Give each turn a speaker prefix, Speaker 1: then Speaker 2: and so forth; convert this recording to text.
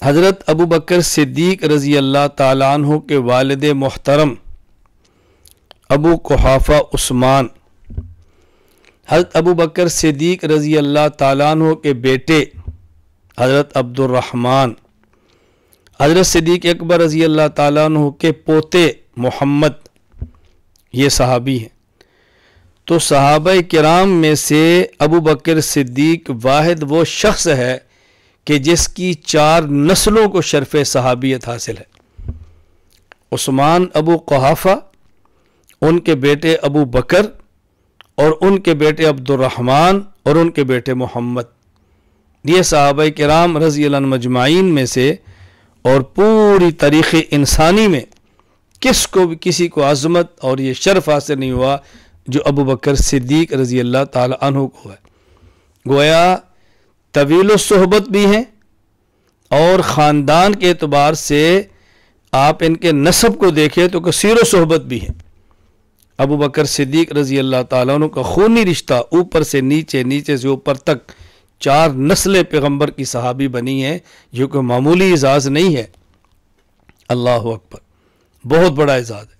Speaker 1: حضرت ابو بکر صدیق رضی اللہ تعالیٰ عنہ کے والد محترم ابو قحافہ عثمان، حضرت ابو بکر صدیق رضی اللہ تعالیٰ عنہ کے بیٹے حضرت عبد الرحمن، حضرت صدیق اکبر رضی اللہ تعالیٰ عنہ کے پوتے محمد، یہ صحابی ہیں۔ تو صحابہ کرام میں سے ابو بکر صدیق واحد وہ شخص ہے کہ جس کی 4 نسلوں کو شرف صحابیت حاصل ہے۔ عثمان ابو قحافہ، ان کے بیٹے ابو بکر، اور ان کے بیٹے عبد الرحمن، اور ان کے بیٹے محمد، یہ صحابہ کرام رضی اللہ عنہم مجمعین میں سے، اور پوری تاریخ انسانی میں کسی کو عظمت اور یہ شرف حاصل نہیں ہوا جو ابو بکر صدیق رضی اللہ تعالی عنہ کو ہے۔ گویا طویل الصحبت بھی ہیں، اور خاندان کے اعتبار سے آپ ان کے نسب کو دیکھیں تو کثیر و صحبت بھی ہیں۔ ابو بکر صدیق رضی اللہ تعالیٰ عنہ کا خونی رشتہ اوپر سے نیچے، نیچے سے اوپر تک 4 نسلیں پیغمبر کی صحابی بنی ہیں، جو کہ معمولی اعزاز نہیں ہے۔ اللہ اکبر، بہت بڑا اعزاز ہے۔